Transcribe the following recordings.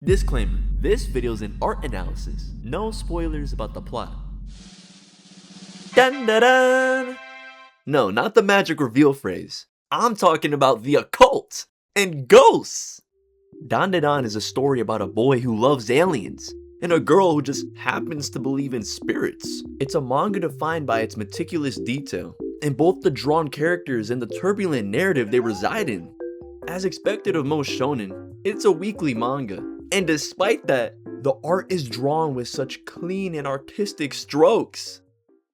Disclaimer, this video is an art analysis. No spoilers about the plot. Dandadan! No, not the magic reveal phrase. I'm talking about the occult and ghosts. Dandadan is a story about a boy who loves aliens and a girl who just happens to believe in spirits. It's a manga defined by its meticulous detail in both the drawn characters and the turbulent narrative they reside in. As expected of most shounen, it's a weekly manga, and despite that, the art is drawn with such clean and artistic strokes.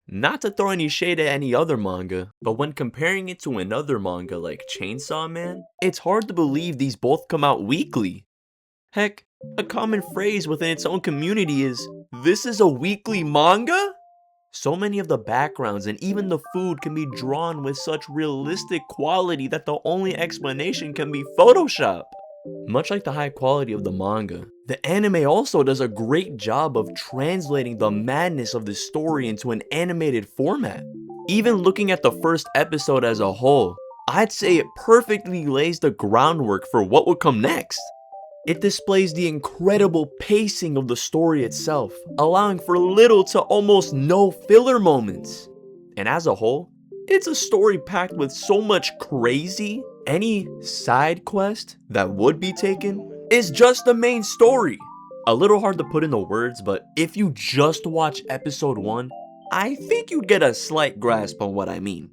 Not to throw any shade at any other manga, but when comparing it to another manga like Chainsawman, it's hard to believe these both come out weekly. Heck, a common phrase within its own community is, "This is a weekly manga?" So many of the backgrounds and even the food can be drawn with such realistic quality that the only explanation can be Photoshop. Much like the high quality of the manga, the anime also does a great job of translating the madness of the story into an animated format. Even looking at the first episode as a whole, I'd say it perfectly lays the groundwork for what would come next. It displays the incredible pacing of the story itself, allowing for little to almost no filler moments. And as a whole, it's a story packed with so much crazy. Any side quest that would be taken is just the main story. A little hard to put into words, but if you just watch episode 1, I think you'd get a slight grasp on what I mean.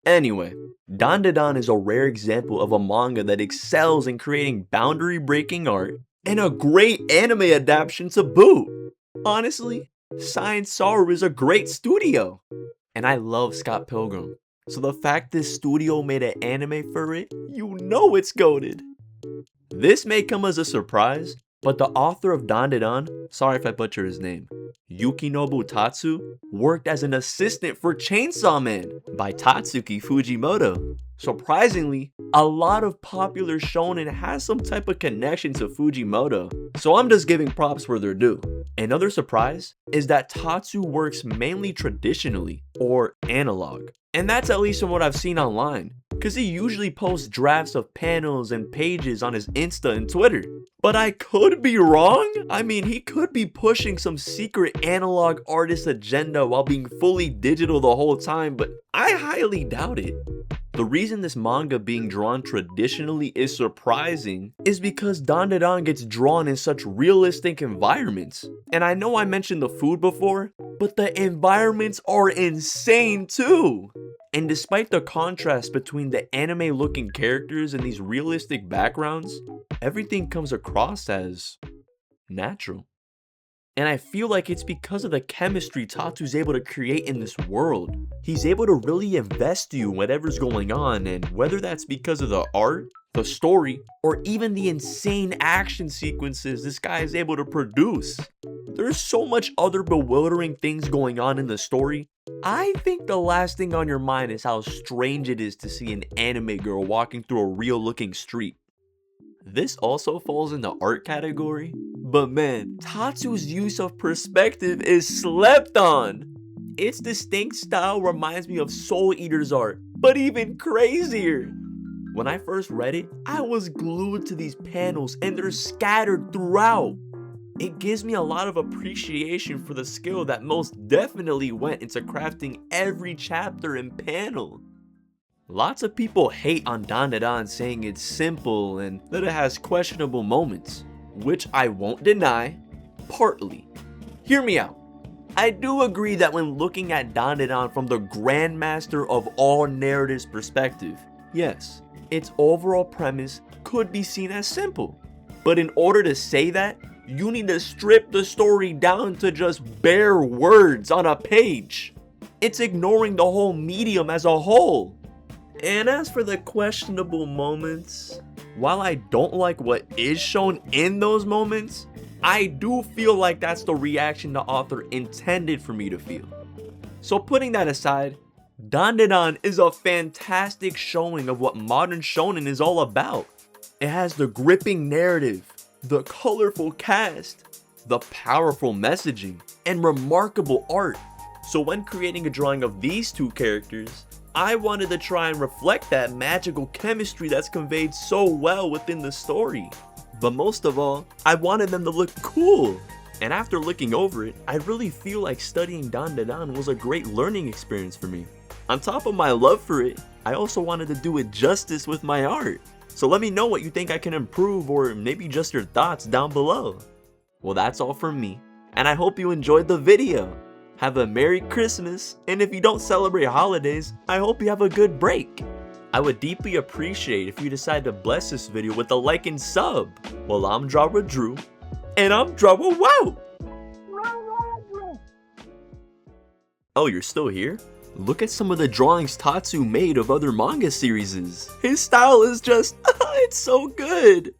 Anyway, Dandadan is a rare example of a manga that excels in creating boundary-breaking art and a great anime adaptation to boot. Honestly, Science Saru is a great studio, and I love Scott Pilgrim. So the fact this studio made an anime for it, you know it's goated. This may come as a surprise, but the author of Dandadan, sorry if I butcher his name, Yukinobu Tatsu, worked as an assistant for Chainsawman by Tatsuki Fujimoto. Surprisingly, a lot of popular shounen has some type of connection to Fujimoto, so I'm just giving props where they're due. Another surprise is that Tatsu works mainly traditionally, or analog. And that's at least from what I've seen online, cause he usually posts drafts of panels and pages on his Insta and Twitter. But I could be wrong? I mean, he could be pushing some secret analog artist agenda while being fully digital the whole time, but I highly doubt it. The reason this manga being drawn traditionally is surprising is because Dandadan gets drawn in such realistic environments. And I know I mentioned the food before, but the environments are insane too. And despite the contrast between the anime looking characters and these realistic backgrounds, everything comes across as natural. And I feel like it's because of the chemistry Tatsu's able to create in this world. He's able to really invest you in whatever's going on, and whether that's because of the art, the story, or even the insane action sequences this guy is able to produce. There's so much other bewildering things going on in the story. I think the last thing on your mind is how strange it is to see an anime girl walking through a real looking street. This also falls in the art category, but man, Tatsu's use of perspective is slept on. Its distinct style reminds me of Soul Eater's art, but even crazier. When I first read it, I was glued to these panels and they're scattered throughout. It gives me a lot of appreciation for the skill that most definitely went into crafting every chapter and panel. Lots of people hate on Dandadan saying it's simple and that it has questionable moments, which I won't deny, partly. Hear me out. I do agree that when looking at Dandadan from the grandmaster of all narratives perspective, yes, its overall premise could be seen as simple. But in order to say that, you need to strip the story down to just bare words on a page. It's ignoring the whole medium as a whole. And as for the questionable moments, while I don't like what is shown in those moments, I do feel like that's the reaction the author intended for me to feel. So putting that aside, Dandadan is a fantastic showing of what modern shonen is all about. It has the gripping narrative, the colorful cast, the powerful messaging, and remarkable art. So when creating a drawing of these two characters, I wanted to try and reflect that magical chemistry that's conveyed so well within the story. But most of all, I wanted them to look cool. And after looking over it, I really feel like studying Dandadan was a great learning experience for me. On top of my love for it, I also wanted to do it justice with my art. So let me know what you think I can improve, or maybe just your thoughts down below. Well, that's all from me, and I hope you enjoyed the video. Have a Merry Christmas, and if you don't celebrate holidays, I hope you have a good break. I would deeply appreciate if you decide to bless this video with a like and sub. Well, I'm Drawadrew, and I'm Drawadrew. Oh, you're still here? Look at some of the drawings Tatsu made of other manga series. His style is just, it's so good.